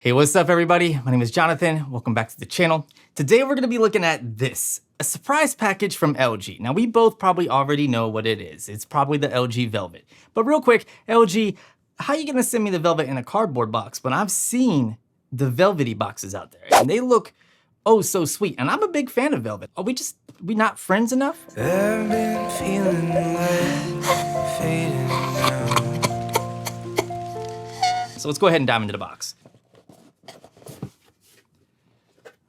Hey, what's up everybody? My name is Jonathan. Welcome back to the channel. Today we're gonna be looking at this, a surprise package from LG. Now we both probably already know what it is. It's probably the LG Velvet. But real quick, LG, how are you gonna send me the Velvet in a cardboard box when I've seen the velvety boxes out there and they look oh so sweet. And I'm a big fan of Velvet. Are we not friends enough? I've been feeling like fading now. So let's go ahead and dive into the box.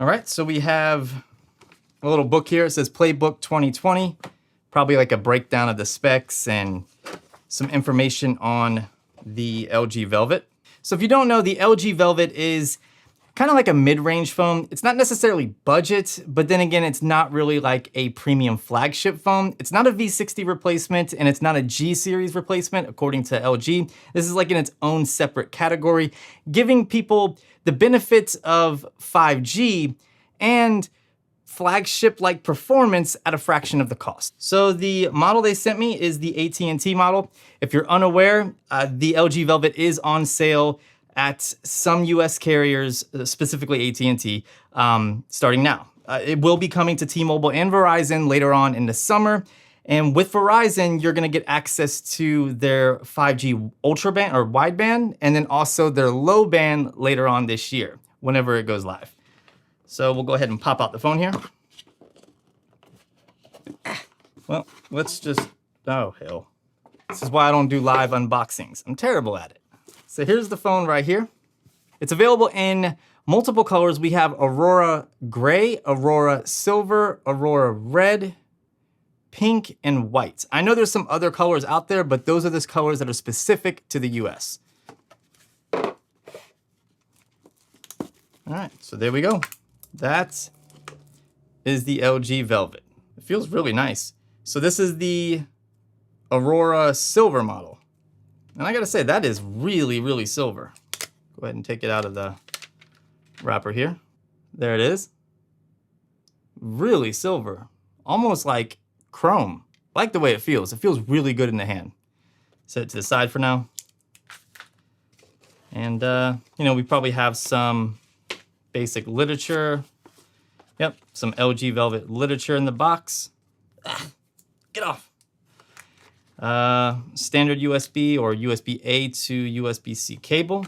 All right, so we have a little book here. It says Playbook 2020, probably like a breakdown of the specs and some information on the LG Velvet. So if you don't know, the LG Velvet is kind of like a mid-range phone. It's not necessarily budget, but then again, it's not really like a premium flagship phone. It's not a V60 replacement and it's not a G series replacement, according to LG. This is like in its own separate category, giving people the benefits of 5G and flagship-like performance at a fraction of the cost. So the model they sent me is the AT&T model. If you're unaware, the LG Velvet is on sale at some US carriers, specifically AT&T, starting now. It will be coming to T-Mobile and Verizon later on in the summer. And with Verizon, you're gonna get access to their 5G Ultra band or wideband, and then also their low band later on this year, whenever it goes live. So we'll go ahead and pop out the phone here. Well, let's just, oh hell. This is why I don't do live unboxings. I'm terrible at it. So here's the phone right here. It's available in multiple colors. We have Aurora Gray, Aurora Silver, Aurora Red, pink, and white. I know there's some other colors out there, but those are the colors that are specific to the US. All right, so there we go. That is the LG Velvet. It feels really nice. So this is the Aurora Silver model. And I gotta say, that is really, really silver. Go ahead and take it out of the wrapper here. There it is. Really silver, almost like chrome. I like the way it feels. It feels really good in the hand. Set it to the side for now. And you know, we probably have some basic literature. Yep, some LG Velvet literature in the box. Get off. Standard USB or USB-A to USB-C cable.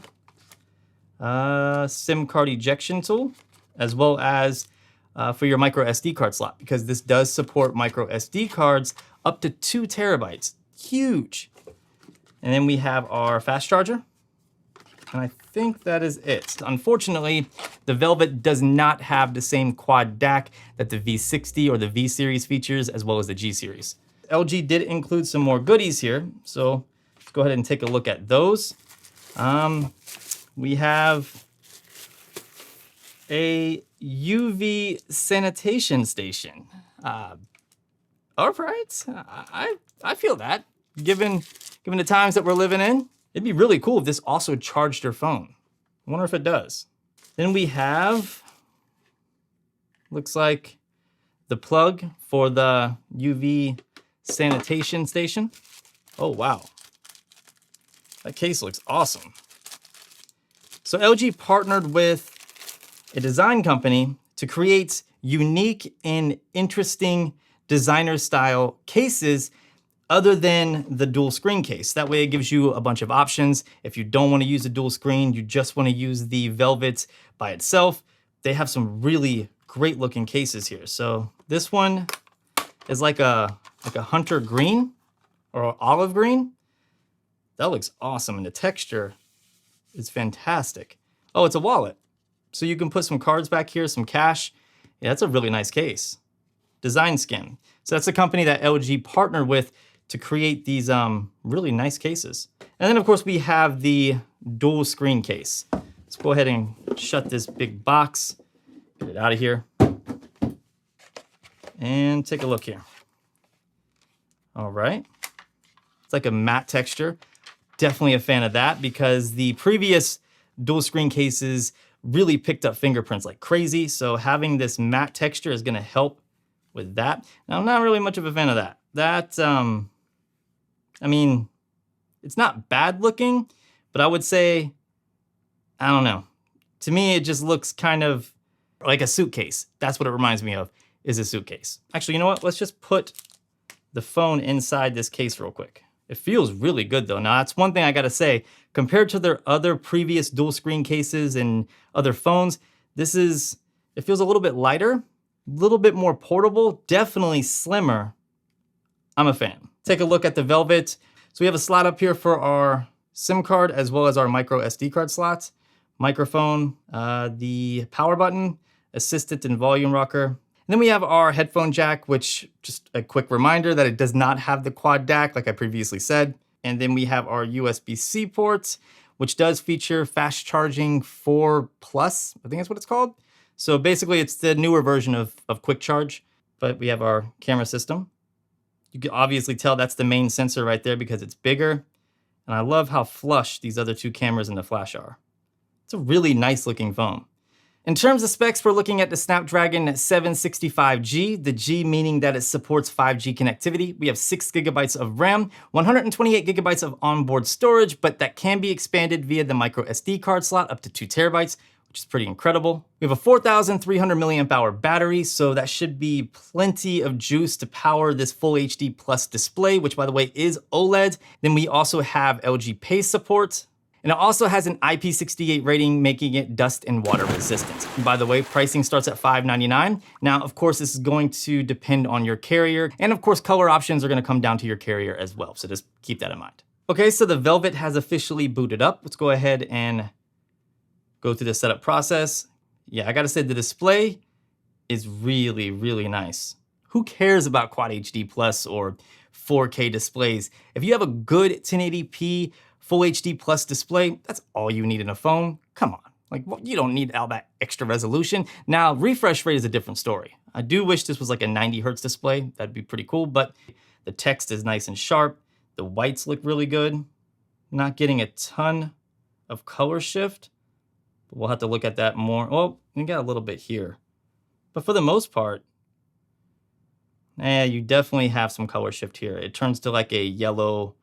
SIM card ejection tool, as well as for your micro SD card slot, because this does support micro SD cards up to 2 terabytes. Huge. And then we have our fast charger. And I think that is it. Unfortunately, the Velvet does not have the same quad DAC that the V60 or the V series features, as well as the G series. LG did include some more goodies here, so let's go ahead and take a look at those. We have a UV sanitation station. All right, I feel that. Given the times that we're living in, it'd be really cool if this also charged your phone. I wonder if it does. Then we have, looks like the plug for the UV sanitation station. Oh, wow. That case looks awesome. So LG partnered with a design company to create unique and interesting designer style cases other than the dual screen case. That way it gives you a bunch of options. If you don't want to use a dual screen, you just want to use the Velvet by itself, they have some really great looking cases here. So this one is like a hunter green or olive green. That looks awesome, and the texture is fantastic. Oh, it's a wallet. So you can put some cards back here, some cash. Yeah, that's a really nice case. Design Skin. So that's a company that LG partnered with to create these really nice cases. And then of course we have the dual screen case. Let's go ahead and shut this big box, get it out of here, and take a look here. All right, it's like a matte texture. Definitely a fan of that because the previous dual screen cases really picked up fingerprints like crazy. So having this matte texture is gonna help with that. Now, I'm not really much of a fan of that. I mean, it's not bad looking, but I would say, I don't know. To me, it just looks kind of like a suitcase. That's what it reminds me of, is a suitcase. Actually, you know what? Let's just put the phone inside this case real quick. It feels really good though. Now that's one thing I gotta say, compared to their other previous dual screen cases and other phones, it feels a little bit lighter, a little bit more portable, definitely slimmer. I'm a fan. Take a look at the Velvet. So we have a slot up here for our SIM card as well as our micro SD card slots, microphone, the power button, assistant and volume rocker. And then we have our headphone jack, which just a quick reminder that it does not have the quad DAC like I previously said. And then we have our USB-C ports, which does feature fast charging 4 Plus, I think that's what it's called. So basically it's the newer version of quick charge, but we have our camera system. You can obviously tell that's the main sensor right there because it's bigger. And I love how flush these other two cameras in the flash are. It's a really nice looking phone. In terms of specs, we're looking at the Snapdragon 765G, the G meaning that it supports 5G connectivity. We have 6 gigabytes of RAM, 128 gigabytes of onboard storage, but that can be expanded via the micro SD card slot up to 2 terabytes, which is pretty incredible. We have a 4,300 milliamp hour battery, so that should be plenty of juice to power this Full HD Plus display, which by the way is OLED. Then we also have LG Pay support. And it also has an IP68 rating, making it dust and water resistant. And by the way, pricing starts at $599. Now, of course, this is going to depend on your carrier. And of course, color options are gonna come down to your carrier as well. So just keep that in mind. Okay, so the Velvet has officially booted up. Let's go ahead and go through the setup process. Yeah, I gotta say the display is really, really nice. Who cares about Quad HD Plus or 4K displays? If you have a good 1080p Full HD Plus display, that's all you need in a phone. Come on, like you don't need all that extra resolution. Now, refresh rate is a different story. I do wish this was like a 90 hertz display. That'd be pretty cool, but the text is nice and sharp. The whites look really good. Not getting a ton of color shift. But we'll have to look at that more. Oh, you got a little bit here. But for the most part, you definitely have some color shift here. It turns to like a yellow,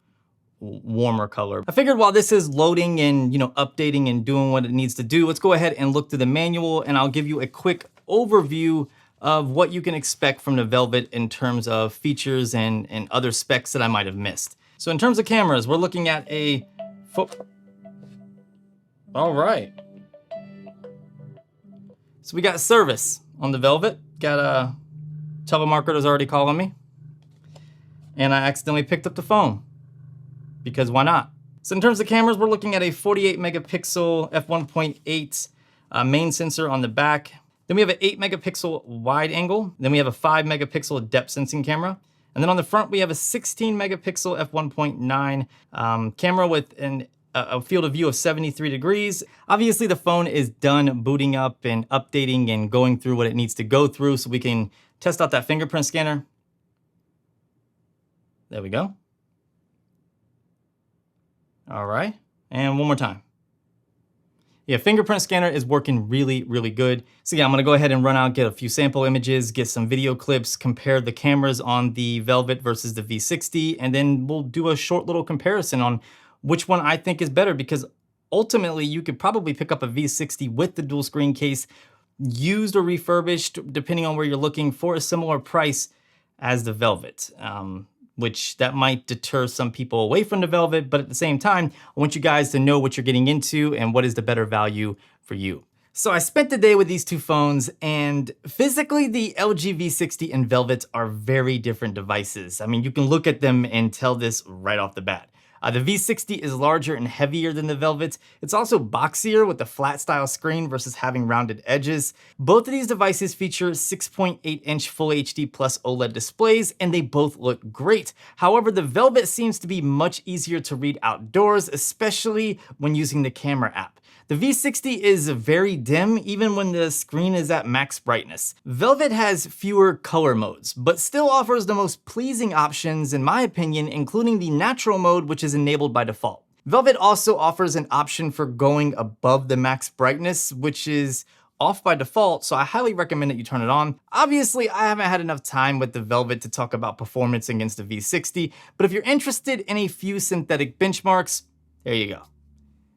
warmer color. I figured while this is loading and updating and doing what it needs to do, let's go ahead and look through the manual and I'll give you a quick overview of what you can expect from the Velvet in terms of features and other specs that I might have missed. So in terms of cameras, we're looking at a all right. So we got service on the Velvet. Got a telemarketer's already calling me. And I accidentally picked up the phone. Because why not? So in terms of cameras, we're looking at a 48 megapixel f1.8 main sensor on the back. Then we have an 8 megapixel wide angle. Then we have a 5 megapixel depth sensing camera. And then on the front, we have a 16 megapixel f1.9 camera with a field of view of 73 degrees. Obviously, the phone is done booting up and updating and going through what it needs to go through so we can test out that fingerprint scanner. There we go. All right, and one more time. Yeah, fingerprint scanner is working really, really good. So yeah, I'm gonna go ahead and run out, get a few sample images, get some video clips, compare the cameras on the Velvet versus the V60, and then we'll do a short little comparison on which one I think is better, because ultimately you could probably pick up a V60 with the dual screen case, used or refurbished, depending on where you're looking, for a similar price as the Velvet. Which that might deter some people away from the Velvet, but at the same time, I want you guys to know what you're getting into and what is the better value for you. So I spent the day with these two phones, and physically the LG V60 and Velvet are very different devices. I mean, you can look at them and tell this right off the bat. The V60 is larger and heavier than the Velvet. It's also boxier with a flat style screen versus having rounded edges. Both of these devices feature 6.8-inch Full HD Plus OLED displays, and they both look great. However, the Velvet seems to be much easier to read outdoors, especially when using the camera app. The V60 is very dim even when the screen is at max brightness. Velvet has fewer color modes, but still offers the most pleasing options in my opinion, including the natural mode, which is enabled by default. Velvet also offers an option for going above the max brightness, which is off by default, so I highly recommend that you turn it on. Obviously, I haven't had enough time with the Velvet to talk about performance against the V60, but if you're interested in a few synthetic benchmarks, there you go.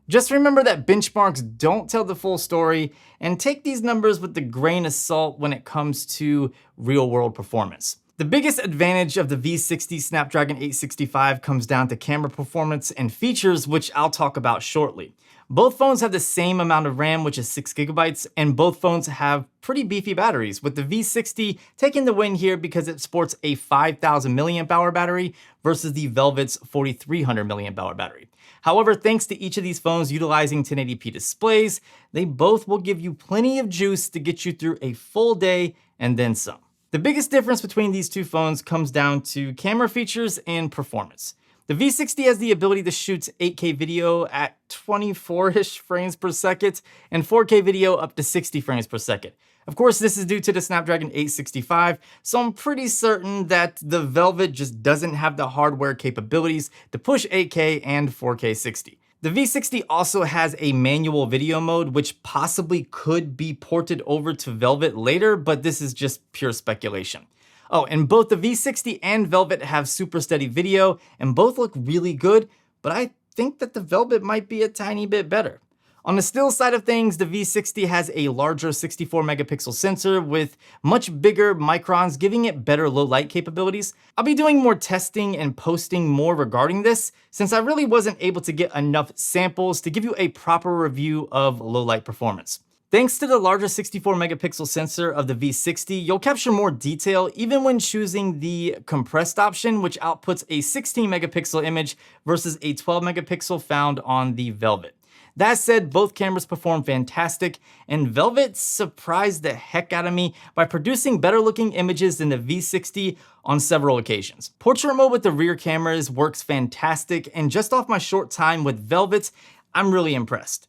Just remember that benchmarks don't tell the full story, and take these numbers with a grain of salt when it comes to real-world performance. The biggest advantage of the V60 Snapdragon 865 comes down to camera performance and features, which I'll talk about shortly. Both phones have the same amount of RAM, which is 6 GB, and both phones have pretty beefy batteries, with the V60 taking the win here because it sports a 5,000 mAh battery versus the Velvet's 4,300 mAh battery. However, thanks to each of these phones utilizing 1080p displays, they both will give you plenty of juice to get you through a full day and then some. The biggest difference between these two phones comes down to camera features and performance. The V60 has the ability to shoot 8K video at 24-ish frames per second and 4K video up to 60 frames per second. Of course, this is due to the Snapdragon 865, so I'm pretty certain that the Velvet just doesn't have the hardware capabilities to push 8K and 4K 60. The V60 also has a manual video mode, which possibly could be ported over to Velvet later, but this is just pure speculation. Oh, and both the V60 and Velvet have super steady video, and both look really good, but I think that the Velvet might be a tiny bit better. On the still side of things, the V60 has a larger 64 megapixel sensor with much bigger microns, giving it better low light capabilities. I'll be doing more testing and posting more regarding this, since I really wasn't able to get enough samples to give you a proper review of low light performance. Thanks to the larger 64 megapixel sensor of the V60, you'll capture more detail even when choosing the compressed option, which outputs a 16 megapixel image versus a 12 megapixel found on the Velvet. That said, both cameras perform fantastic, and Velvet surprised the heck out of me by producing better looking images than the V60 on several occasions. Portrait mode with the rear cameras works fantastic, and just off my short time with Velvet, I'm really impressed.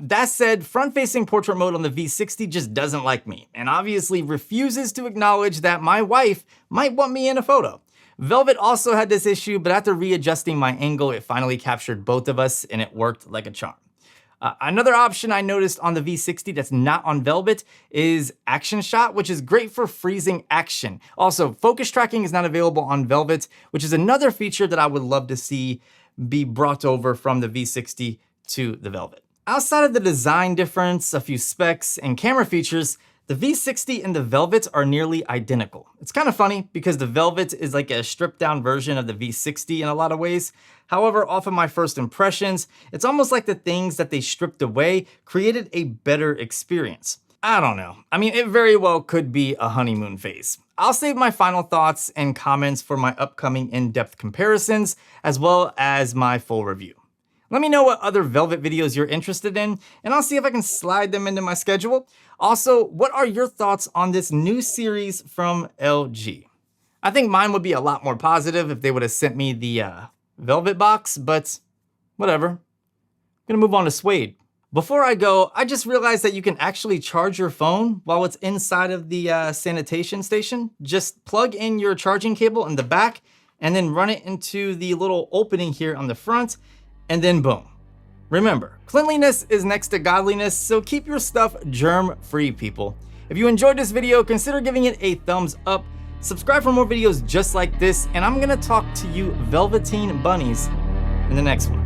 That said, front-facing portrait mode on the V60 just doesn't like me, and obviously refuses to acknowledge that my wife might want me in a photo. Velvet also had this issue, but after readjusting my angle, it finally captured both of us, and it worked like a charm. Another option I noticed on the V60 that's not on Velvet is Action Shot, which is great for freezing action. Also, focus tracking is not available on Velvet, which is another feature that I would love to see be brought over from the V60 to the Velvet. Outside of the design difference, a few specs, and camera features, the V60 and the Velvet are nearly identical. It's kind of funny because the Velvet is like a stripped down version of the V60 in a lot of ways. However, off of my first impressions, it's almost like the things that they stripped away created a better experience. I don't know. I mean, it very well could be a honeymoon phase. I'll save my final thoughts and comments for my upcoming in-depth comparisons, as well as my full review. Let me know what other Velvet videos you're interested in, and I'll see if I can slide them into my schedule. Also, what are your thoughts on this new series from LG? I think mine would be a lot more positive if they would have sent me the Velvet box, but whatever. I'm gonna move on to Suede. Before I go, I just realized that you can actually charge your phone while it's inside of the sanitation station. Just plug in your charging cable in the back and then run it into the little opening here on the front, and then boom. Remember, cleanliness is next to godliness, so keep your stuff germ-free, people. If you enjoyed this video, consider giving it a thumbs up, subscribe for more videos just like this, and I'm gonna talk to you Velveteen Bunnies in the next one.